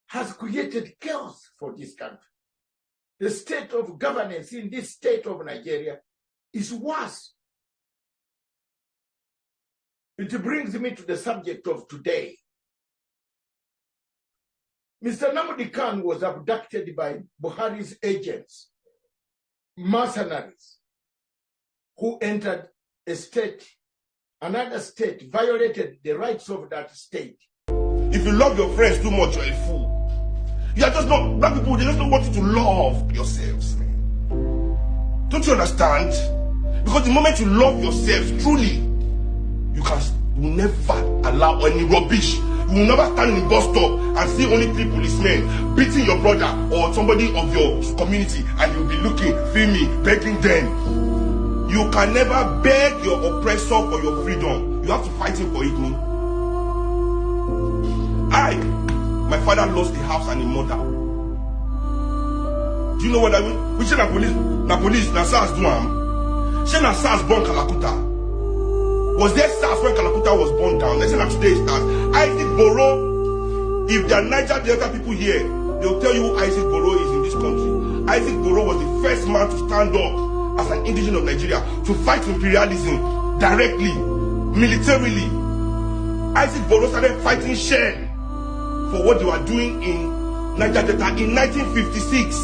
has created chaos for this country. The state of governance in this state of Nigeria is worse. It brings me to the subject of today. Mr. Nnamdi was abducted by Buhari's agents, mercenaries, who entered a state, another state, violated the rights of that state. If you love your friends too much, you're a fool. You are just not, black people, they just don't want you to love yourselves, man. Don't you understand? Because the moment you love yourselves, truly, you will never allow any rubbish. You will never stand in the bus stop and see only 3 policemen beating your brother or somebody of your community, and you'll be looking, filming, begging them. You can never beg your oppressor for your freedom. You have to fight him for it, me. My father lost a house and a mother. Do you know what I mean? Which is na police, na SARS do am. She na SARS born Kalakuta. Was there SARS when Kalakuta was born down? Let's say that today is SARS. Isaac Boro, if there are Niger Delta people here, they'll tell you who Isaac Boro is in this country. Isaac Boro was the first man to stand up as an indigenous of Nigeria to fight imperialism directly, militarily. Isaac Boro started fighting Shell for what they were doing in Niger Delta in 1956.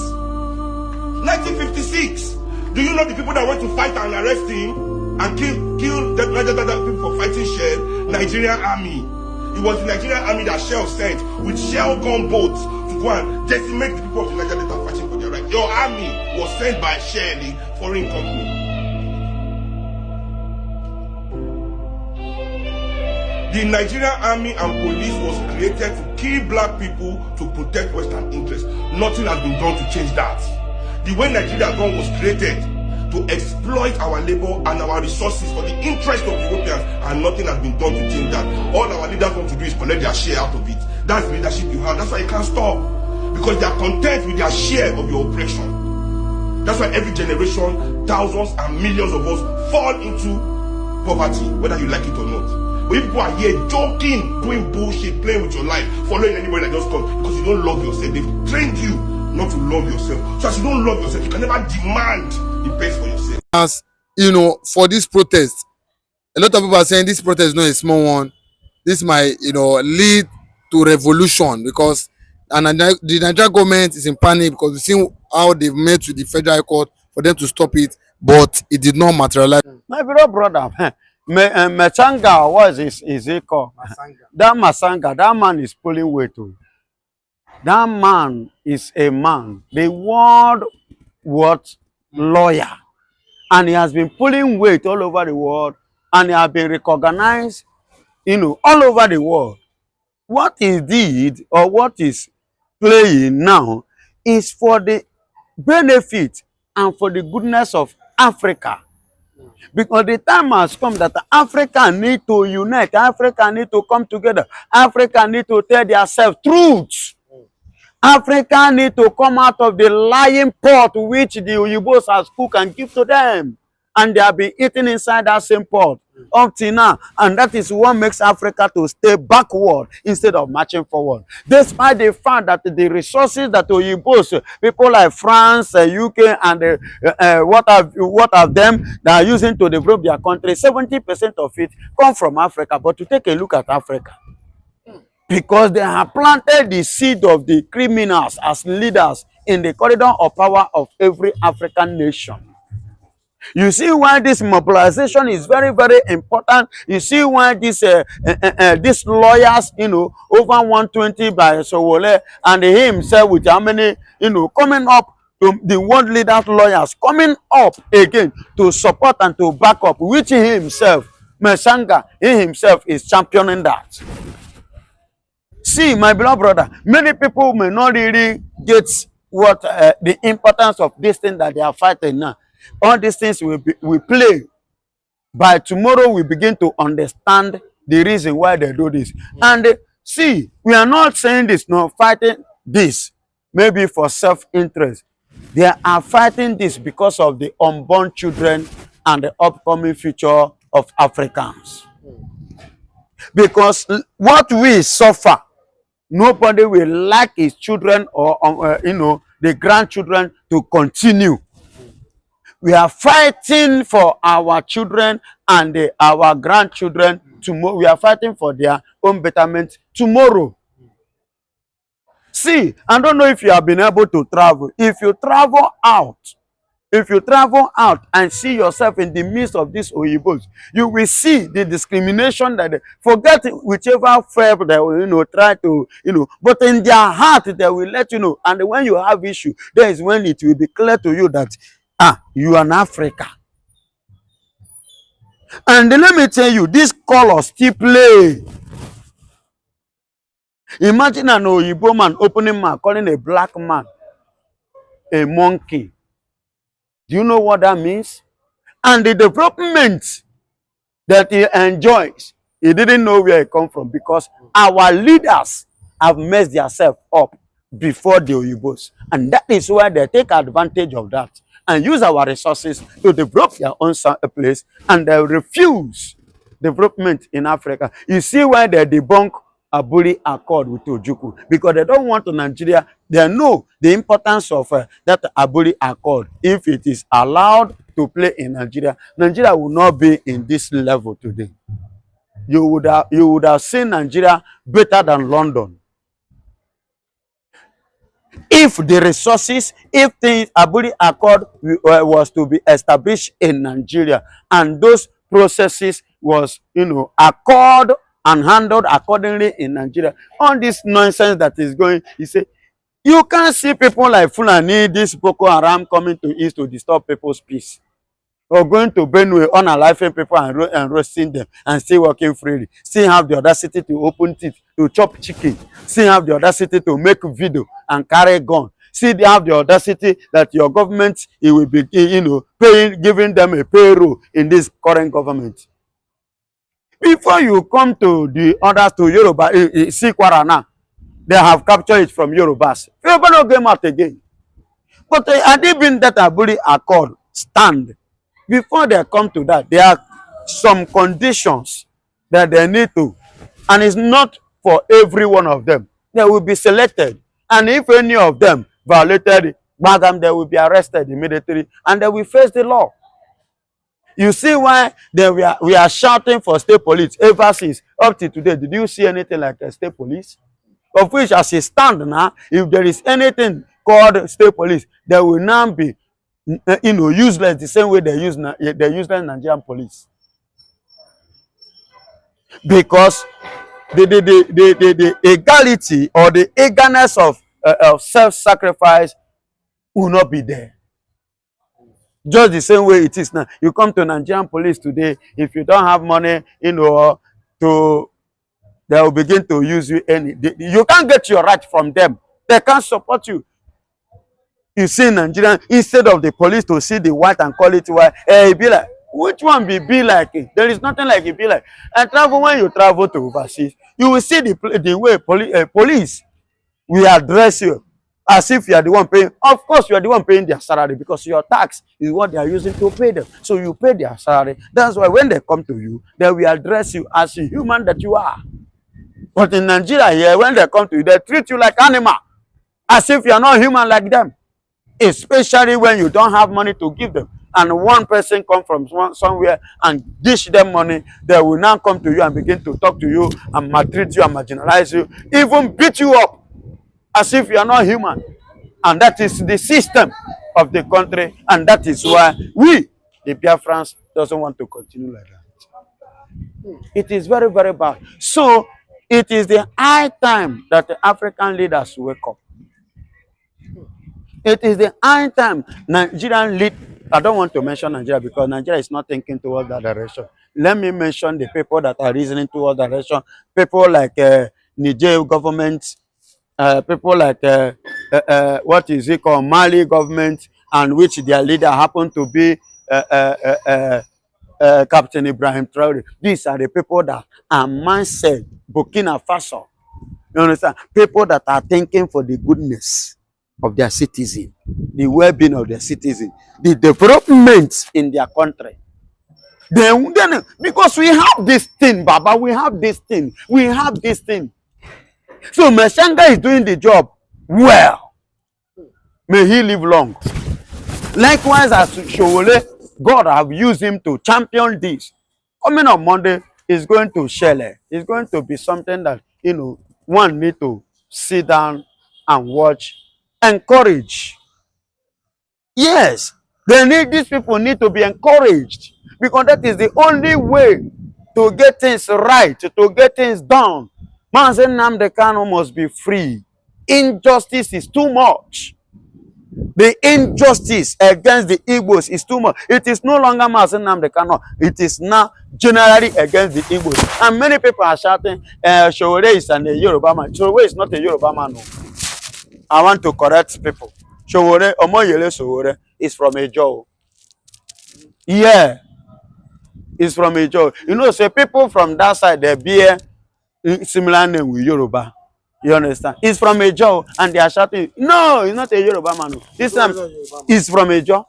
1956. Do you know the people that went to fight and arrest him and kill the Niger Delta people for fighting Shell? Nigerian army. It was the Nigerian army that Shell sent with Shell gunboats to go and decimate the people of the Niger Delta fighting for their right. Your army was sent by Shell, a foreign company. The Nigerian army and police was created to kill black people to protect Western interests. Nothing has been done to change that. The way Nigeria gun was created to exploit our labor and our resources for the interest of Europeans, and nothing has been done to change that. All our leaders want to do is collect their share out of it. That's the leadership you have. That's why you can't stop. Because they are content with their share of your oppression. That's why every generation, thousands and millions of us fall into poverty, whether you like it or not. But if people are here joking, doing bullshit, playing with your life, following anybody that just comes, because you don't love yourself. They've trained you not to love yourself. So as you don't love yourself, you can never demand the best for yourself. As you know, for this protest, a lot of people are saying this protest is not a small one. This might, lead to revolution, because the Nigerian government is in panic because we've seen how they've met with the federal court for them to stop it, but it did not materialize. My beloved brother, Mechanga, what is it called? Masanga. That Masanga, that man is pulling weight too. That man is a man. The word what? Lawyer. And he has been pulling weight all over the world, and he has been recognized, all over the world. What he did, or what is playing now, is for the benefit and for the goodness of Africa. Because the time has come that Africa need to unite, Africa need to come together, Africa need to tell themselves truth. Africa need to come out of the lying pot which the Oyibos has cooked and give to them. And they have been eating inside that same pot up till now. And that is what makes Africa to stay backward instead of marching forward. Despite the fact that the resources that Oyibos, people like France, UK, and what have them that are using to develop their country, 70% of it come from Africa. But to take a look at Africa, because they have planted the seed of the criminals as leaders in the corridor of power of every African nation. You see why this mobilization is very, very important. You see why these lawyers, over 120 by Sowole, and he himself with how many, coming up to the world leaders, lawyers, coming up again to support and to back up, which he himself, Mesanga, he himself is championing that. See, my beloved brother, many people may not really get what the importance of this thing that they are fighting now. All these things we play. By tomorrow, we begin to understand the reason why they do this. And see, we are not saying this, no, fighting this, maybe for self-interest. They are fighting this because of the unborn children and the upcoming future of Africans. Because what we suffer Nobody will like his children or the grandchildren to continue. We are fighting for our children and our grandchildren tomorrow. We are fighting for their own betterment tomorrow. See, I don't know if you have been able to travel. If you travel out and see yourself in the midst of these Oyibos, you will see the discrimination that forget whichever favor they will, try to, but in their heart they will let you know. And when you have issue, there is when it will be clear to you that you are an Africa. And let me tell you, this color still play. Imagine an Oyibo man opening mouth calling a black man a monkey. Do you know what that means? And the development that he enjoys, he didn't know where it come from, because our leaders have messed themselves up before the Oyibos. And that is why they take advantage of that and use our resources to develop their own place, and they refuse development in Africa. You see why they debunk Aburi Accord with Ojukwu, because they don't want to Nigeria. They know the importance of that Aburi Accord. If it is allowed to play in Nigeria, Nigeria will not be in this level today. You would have seen Nigeria better than London. If the resources, if the Aburi Accord was to be established in Nigeria, and those processes was, accord and handled accordingly in Nigeria, all this nonsense that is going, you say, you can't see people like Fulani, this Boko Haram coming to East to disturb people's peace, or going to Benue, unaliving people and roasting them, and still working freely. Still have the audacity to open teeth, to chop chicken. Still have the audacity to make video and carry gun. Still have the audacity that your government, it will be, giving them a payroll in this current government. Before you come to the others, to Yoruba, see Kwarana, they have captured it from Yorubas. Yoruba no came out again. But had it been that Aburi Accord stand, before they come to that, there are some conditions that they need to, and it's not for every one of them. They will be selected, and if any of them violated Bagam, they will be arrested immediately, and they will face the law. You see why we are shouting for state police ever since up to today. Did you see anything like a state police? Of which, as a stand now, if there is anything called state police, there will now be, useless the same way they use Nigerian police. Because the equality or the eagerness of self-sacrifice will not be there. Just the same way it is now. You come to Nigerian police today, if you don't have money, they will begin to use you. You can't get your right from them. They can't support you. You see Nigerian, instead of the police to see the white and call it white, it be like, which one be like it? There is nothing like it be like. And when you travel to overseas, you will see the way police will address you as if you are the one paying. Of course, you are the one paying their salary, because your tax is what they are using to pay them. So you pay their salary. That's why when they come to you, they will address you as a human that you are. But in Nigeria here, when they come to you, they treat you like animal, as if you are not human like them. Especially when you don't have money to give them, and one person come from somewhere and dish them money, they will now come to you and begin to talk to you and maltreat you and marginalize you, even beat you up as if you are not human. And that is the system of the country, and that is why we, the Biafrans, doesn't want to continue like that. It is very, very bad. So it is the high time that the African leaders wake up. It is the high time Nigerian lead. I don't want to mention Nigeria because Nigeria is not thinking towards that direction. Let me mention the people that are reasoning towards that direction. People like Niger government, people like what is it called, Mali government, and which their leader happened to be Captain Ibrahim Traore. These are the people that are mindset, Burkina Faso. You understand? People that are thinking for the goodness of their citizen, the well-being of their citizen, the development in their country. Then because we have this thing, Baba, we have this thing. So Mesanga is doing the job well. May he live long. Likewise, as Showole, God have used him to champion this. Coming on Monday is going to shele. It's going to be something that, you know, one need to sit down and watch, encourage. Yes, these people need to be encouraged, because that is the only way to get things right, to get things done. Mazen Nnamdi Kanu must be free. Injustice is too much. The injustice against the Igbos is too much. It is no longer Mazen Nnamdi Kanu. It is now generally against the Igbos. And many people are shouting, Showore is a Yoruba man. Showore is not a Yoruba man. No. I want to correct people. Showore, Omoyele Showore is from Ejo. Yeah, it's from Ejo. You know, so people from that side, they bear similar name with Yoruba. You understand? He's from Ejo, and they are shouting, no, he's not a Yoruba man. This time, he's from Ejo.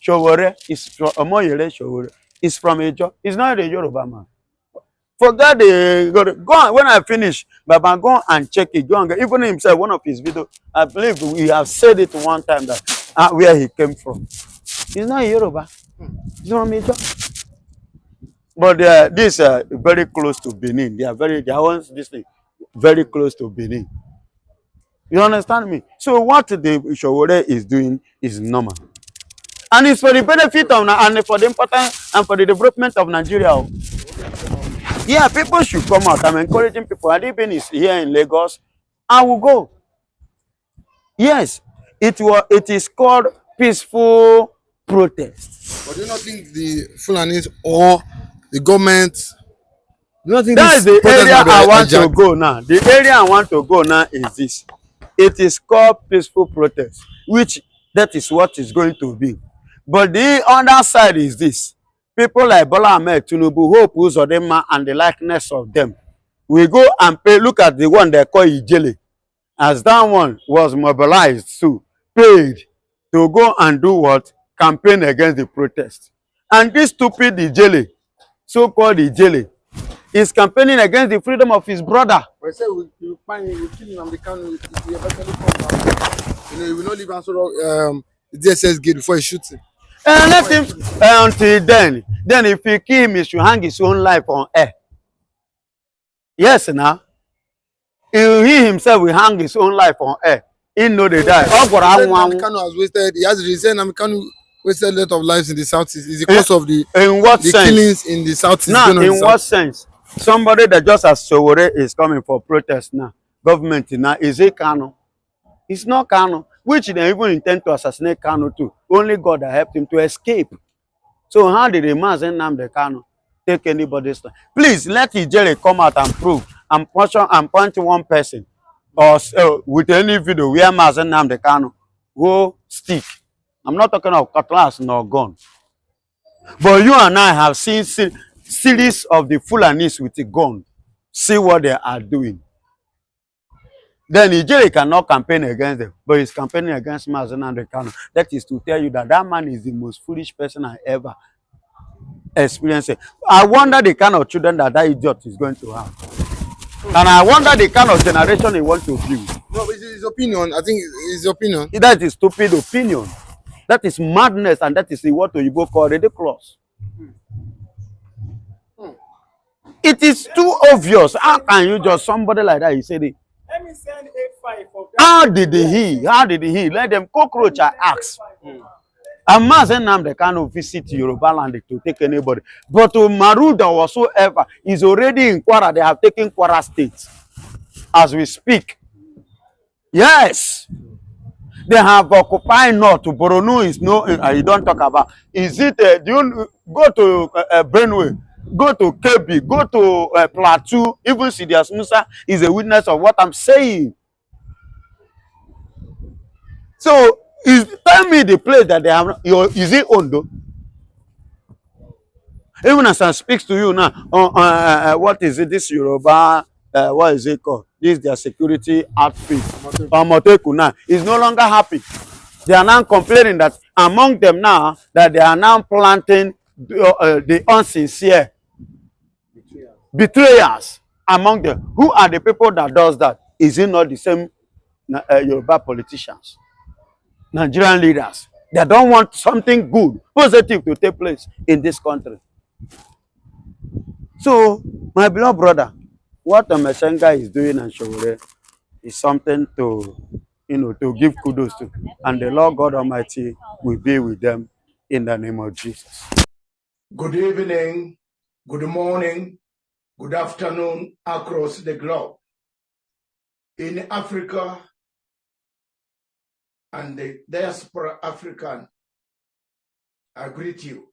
Showore is from Omoyele Showore. He's from Ejo. He's not a Yoruba man. Forget the go on. When I finish, Baba, go and check it. Go on. Even himself, one of his videos, I believe we have said it one time that where he came from. He's not a Yoruba. He's from Ejo. But this very close to Benin. They are this thing very close to Benin. You understand me? So what the Showore is doing is normal. And it's for the benefit of and for the importance and for the development of Nigeria. Yeah, people should come out. I'm encouraging people. Adibin is here in Lagos. I will go. Yes, it is called peaceful protest. But do you not think the Fulanis or the government? Do you not think that's the area I want to go now. The area I want to go now is this. It is called peaceful protest, which that is what is going to be. But the other side is this. People like Bola Ahmed Tinubu, Hope Uzodinma, and the likeness of them. We go and pay. Look at the one they call Ijele. As that one was mobilized too, paid to go and do what? Campaign against the protest. And this stupid Ijele, so-called Ijele, is campaigning against the freedom of his brother. We say we kill Nnamdi Kanu, we eventually come back. You know, he will not leave Asorock, the DSS gate before he shoots him. And let him until then if he kill him, he should hang his own life on air. Yes, now. He himself will hang his own life on air. He know they die. Nnamdi Kanu has wasted. He has said Nnamdi Kanu wasted a lot of lives in the southeast. Is because of the killings in the southeast. Now, in what sense? Somebody that just as Showore is coming for protest now. Government now is it Kanu? It's not Kanu. Which they even intend to assassinate Kanu too. Only God that helped him to escape. So how did the Mazen Nnamdi Kanu take anybody's time? Please let Ijele come out and prove and point one person or with any video where Mazen Nnamdi Kanu go stick. I'm not talking of cutlass nor gun. But you and I have seen series of the Fulanis with a gun. See what they are doing. Then Ijele cannot campaign against them, but he's campaigning against Mazen Nnamdi Kanu. That is to tell you that that man is the most foolish person I ever experienced. I wonder the kind of children that idiot is going to have. And I wonder the kind of generation he wants to build. No, but it's his opinion. I think it's his opinion. That is stupid opinion. That is madness, and that is what you call ridiculous. It is too obvious. How can you just somebody like that? You say it. Let me send A5 of that. How did he? Let them cockroach I ask. And Mazen Nnamdi Kanu visit Yoruba land to take anybody. But Maruda or whatsoever is already in Kwara. They have taken Kwara State as we speak. Yes. They have occupied North. Borno is no, you don't talk about. Is it, do you go to Benue? Go to Kebbi, go to Plateau, even Sidias Musa is a witness of what I'm saying. So, tell me the place that they have, is it Ondo? Even as I speak to you now, what is it, this Yoruba, what is it called? This is their security outfit. Moteku now is no longer happy. They are now complaining that among them now, that they are now planting the unsincere betrayers among them. Who are the people that does that? Is it not the same Yoruba politicians, Nigerian leaders? They don't want something good, positive to take place in this country. So, my beloved brother, what Messenga is doing and Showore is something to, to give kudos to. And the Lord God Almighty will be with them in the name of Jesus. Good evening, good morning, good afternoon across the globe. In Africa and the diaspora African, I greet you.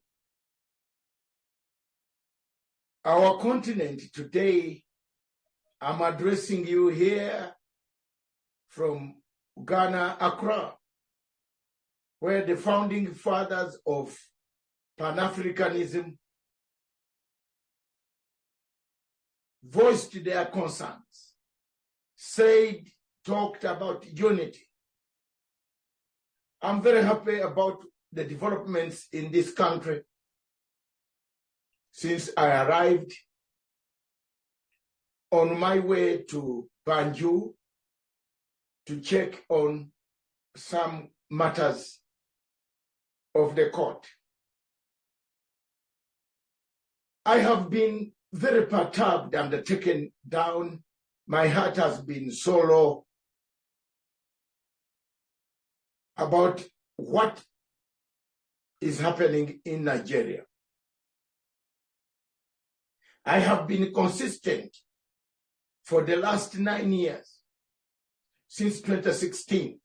Our continent today, I'm addressing you here from Ghana, Accra, where the founding fathers of Pan-Africanism voiced their concerns, talked about unity. I'm very happy about the developments in this country since I arrived on my way to Banjul to check on some matters of the court. I have been very perturbed and taken down. My heart has been so low about what is happening in Nigeria. I have been consistent for the last 9 years, since 2016,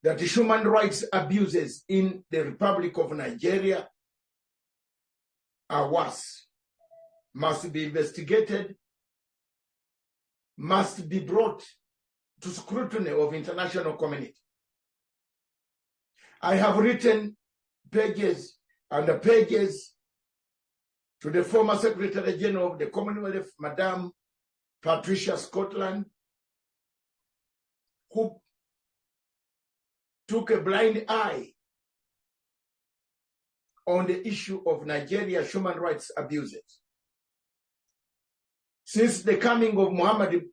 that the human rights abuses in the Republic of Nigeria are worse, must be investigated, must be brought to scrutiny of international community. I have written pages and pages to the former Secretary General of the Commonwealth, Madame Patricia Scotland, who took a blind eye on the issue of Nigeria's human rights abuses. Since the coming of Muhammad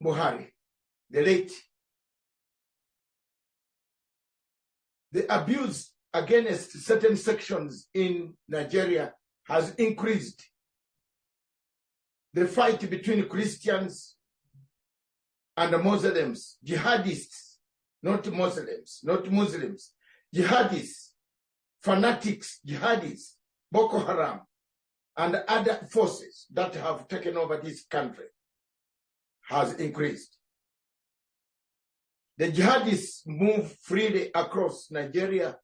Buhari, the late, the abuse against certain sections in Nigeria has increased. The fight between Christians and Muslims, jihadists, not Muslims, jihadists, fanatics, jihadists, Boko Haram, and other forces that have taken over this country has increased. The jihadists move freely across Nigeria,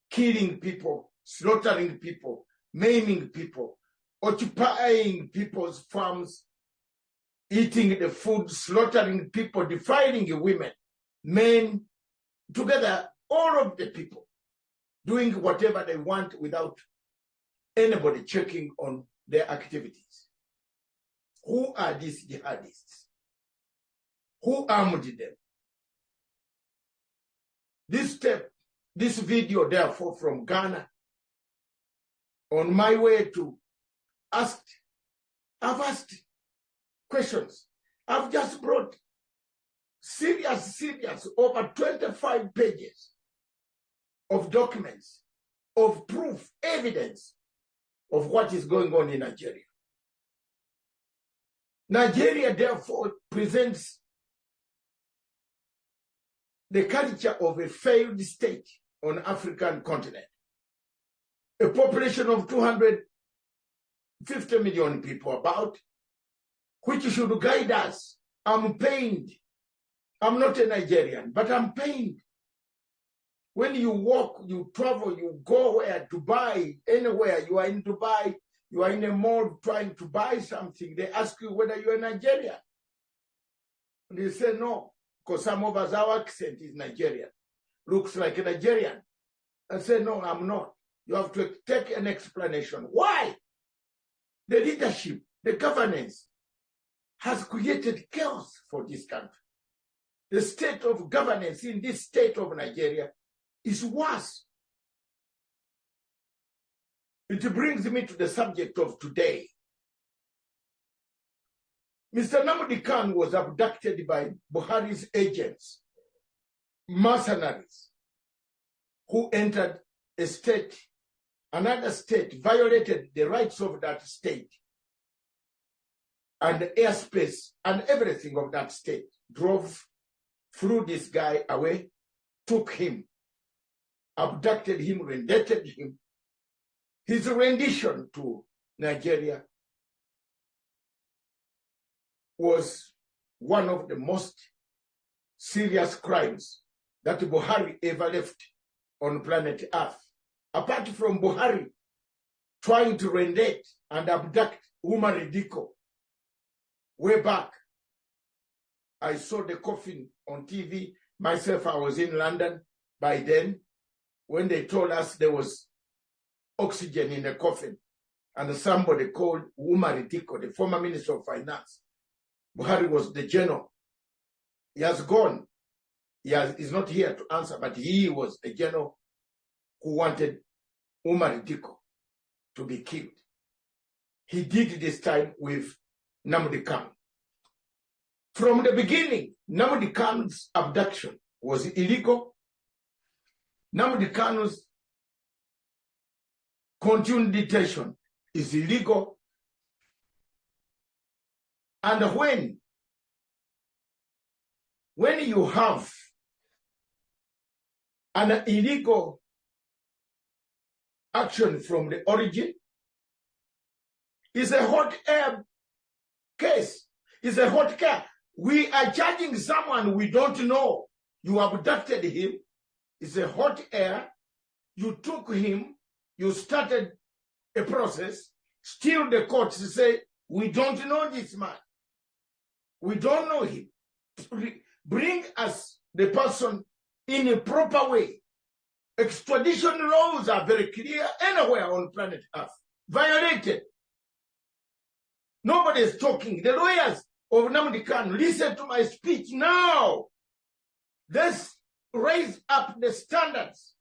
killing people, slaughtering people, maiming people, occupying people's farms, eating the food, slaughtering people, defiling women, men, together, all of the people, doing whatever they want without anybody checking on their activities. Who are these jihadists? Who armed them? This video, therefore, from Ghana, on my way to I've asked questions. I've just brought serious, over 25 pages of documents, of proof, evidence of what is going on in Nigeria. Nigeria, therefore, presents the culture of a failed state on the African continent. A population of 250 million people about, which should guide us. I'm pained. I'm not a Nigerian, but I'm pained. When you walk, you travel, you go where to buy, anywhere, you are in Dubai, you are in a mall trying to buy something, they ask you whether you're a Nigerian. And you say no, because some of us, our accent is Nigerian, looks like a Nigerian. I say, no, I'm not. You have to take an explanation. Why? The leadership, the governance has created chaos for this country. The state of governance in this state of Nigeria is worse. It brings me to the subject of today. Mr. Nnamdi Kanu was abducted by Buhari's agents, mercenaries, who entered a state, another state, violated the rights of that state and the airspace and everything of that state, drove, flew this guy away, took him, abducted him, rendited him. His rendition to Nigeria was one of the most serious crimes that Buhari ever left on planet Earth. Apart from Buhari trying to rendate and abduct Umar Diko, way back, I saw the coffin on TV. Myself, I was in London by then when they told us there was oxygen in the coffin, and somebody called Umar Diko, the former Minister of Finance. Buhari was the general. He has gone. He's not here to answer, but he was the general who wanted Umar Diko to be killed. He did this time with Nnamdi Kanu. From the beginning, Nnamdi Kanu's abduction was illegal. Nnamdi Kanu's continued detention is illegal. And when you have an illegal action from the origin, it's a hot air case. It's a hot case. We are charging someone we don't know. You abducted him. It's a hot air. You took him. You started a process. Still the courts say, we don't know this man. We don't know him. Bring us the person in a proper way. Extradition laws are very clear anywhere on planet Earth. Violated. Nobody is talking. The lawyers of Nnamdi Kanu, listen to my speech now. Let's raise up the standards.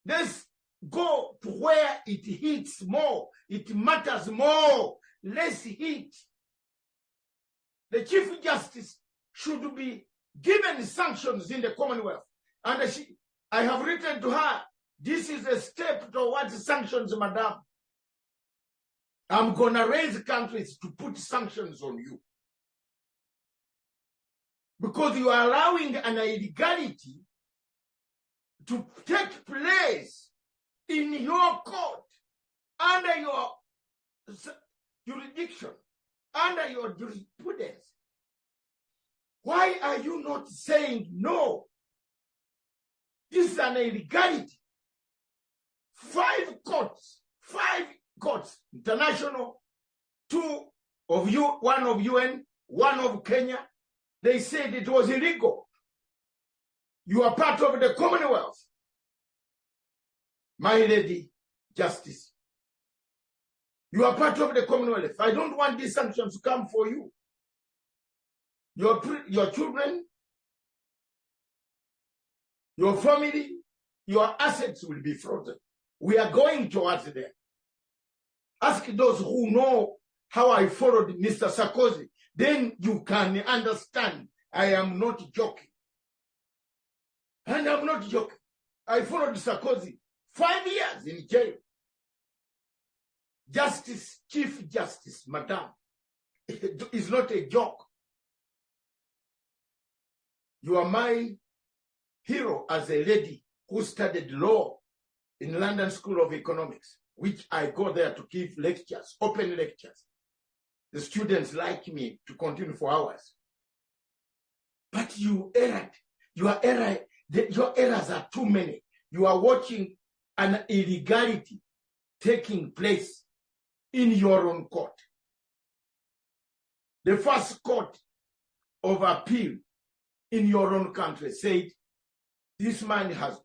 Let's go to where it hits more. It matters more. Less hit. The Chief Justice should be given sanctions in the Commonwealth. And I have written to her, this is a step towards sanctions, madam. I'm going to raise countries to put sanctions on you. Because you are allowing an illegality to take place in your court, under your jurisdiction, under your jurisprudence. Why are you not saying no? This is an illegality. 5 courts, international, 2 of you, 1 of UN, 1 of Kenya, they said it was illegal. You are part of the Commonwealth. My lady, Justice, you are part of the Commonwealth. I don't want these sanctions to come for you. Your children, your family, your assets will be frozen. We are going towards there. Ask those who know how I followed Mr. Sarkozy. Then you can understand I am not joking. And I'm not joking. I followed Sarkozy 5 years in jail. Justice, Chief Justice, madam, is not a joke. You are my hero as a lady who studied law in London School of Economics, which I go there to give lectures, open lectures. The students like me to continue for hours. But you erred. Your errors are too many. You are watching an illegality taking place in your own court. The first court of appeal in your own country said, this man has,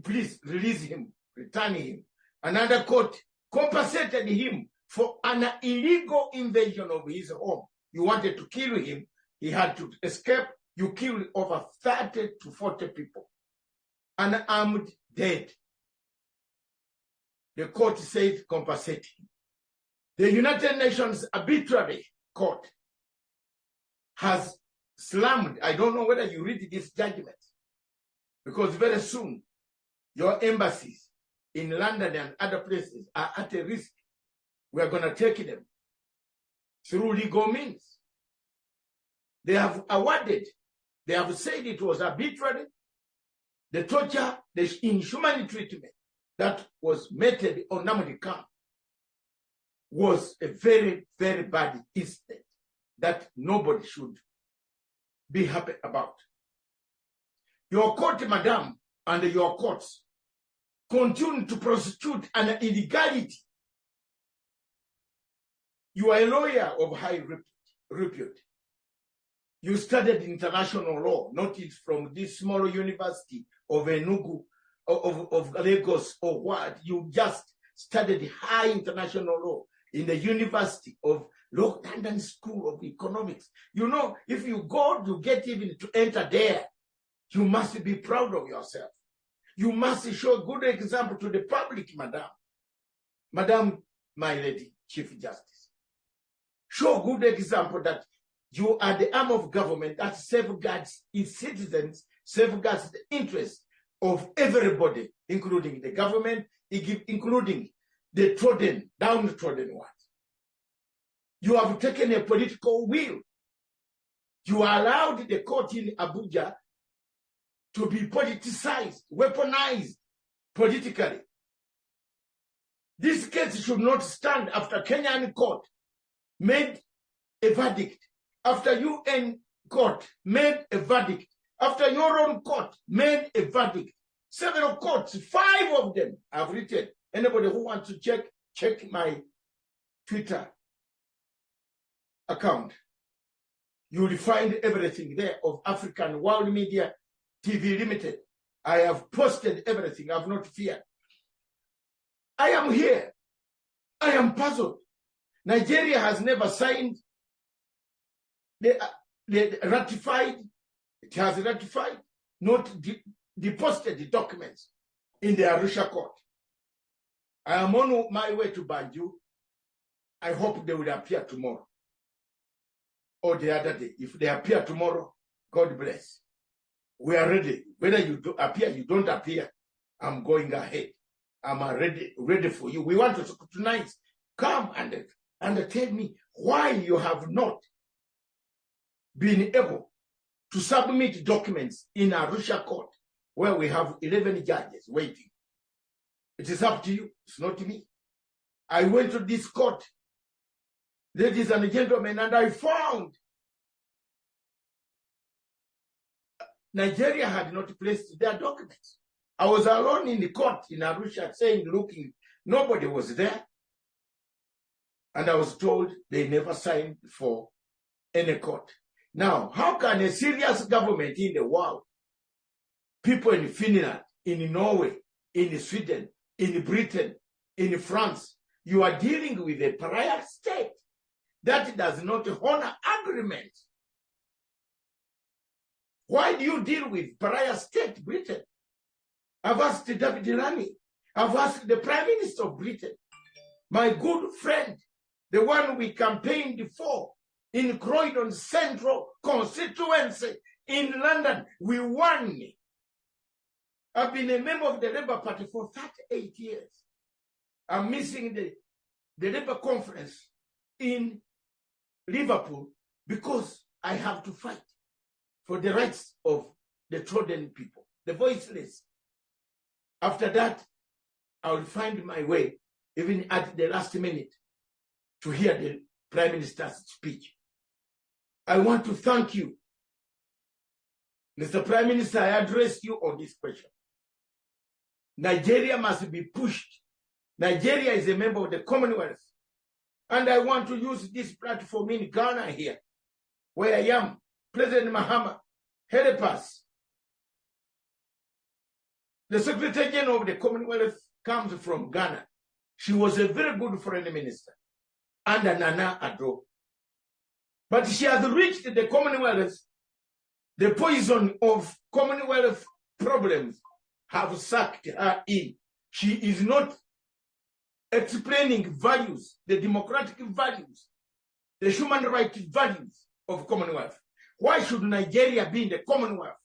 please release him, return him. Another court compensated him for an illegal invasion of his home. You wanted to kill him. He had to escape. You killed over 30 to 40 people. Unarmed, dead. The court said compensate him. The United Nations Arbitrary Court has slammed, I don't know whether you read this judgment, because very soon your embassies in London and other places are at a risk. We are going to take them through legal means. They have awarded, they have said it was arbitrary. The torture, the inhuman treatment that was meted on Nnamdi camp was a very, very bad incident that nobody should be happy about. Your court, madam, and your courts continue to prosecute an illegality. You are a lawyer of high repute. You studied international law, not from this small university of Enugu, of Lagos, or what. You just studied high international law in the University of London School of Economics. You know, if you go to get even to enter there, you must be proud of yourself. You must show a good example to the public, madam. Madam, my lady, Chief Justice. Show good example that you are the arm of government that safeguards its citizens, safeguards the interests of everybody, including the government, including the downtrodden ones. You have taken a political will. You allowed the court in Abuja to be politicized, weaponized politically. This case should not stand after Kenyan court made a verdict, after UN court made a verdict, after your own court made a verdict. Several courts, 5 of them have written. Anybody who wants to check my Twitter account. You will find everything there of African World Media TV Limited. I have posted everything. I have not feared. I am here. I am puzzled. Nigeria has never signed. They ratified. It has ratified, not deposited the documents in the Arusha court. I am on my way to Banjul. I hope they will appear tomorrow or the other day. If they appear tomorrow, God bless. We are ready. Whether you do appear, you don't appear, I'm going ahead. I'm ready for you. We want to tonight come and tell me why you have not been able to submit documents in Arusha court where we have 11 judges waiting. It is up to you. It's not me. I went to this court, ladies and gentlemen, and I found Nigeria had not placed their documents. I was alone in the court in Arusha saying, looking, nobody was there. And I was told they never signed for any court. Now, how can a serious government in the world, people in Finland, in Norway, in Sweden, in Britain, in France, you are dealing with a pariah state that does not honor agreements? Why do you deal with pariah state, Britain? I've asked David Rani. I've asked the Prime Minister of Britain, my good friend, the one we campaigned for in Croydon Central constituency in London. We won. I've been a member of the Labour Party for 38 years. I'm missing the Labour conference in Liverpool because I have to fight for the rights of the trodden people, the voiceless. After that, I will find my way, even at the last minute, to hear the Prime Minister's speech. I want to thank you. Mr. Prime Minister, I address you on this question. Nigeria must be pushed. Nigeria is a member of the Commonwealth. And I want to use this platform in Ghana here, where I am. President Mahama, help us. The Secretary General of the Commonwealth comes from Ghana. She was a very good foreign minister under Nana Addo. But she has reached the Commonwealth. The poison of Commonwealth problems have sucked her in. She is not explaining values, the democratic values, the human rights values of Commonwealth. Why should Nigeria be in the Commonwealth?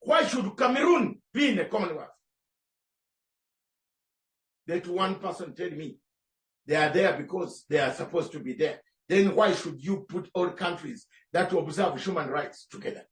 Why should Cameroon be in the Commonwealth? Let one person tell me they are there because they are supposed to be there. Then why should you put all countries that observe human rights together?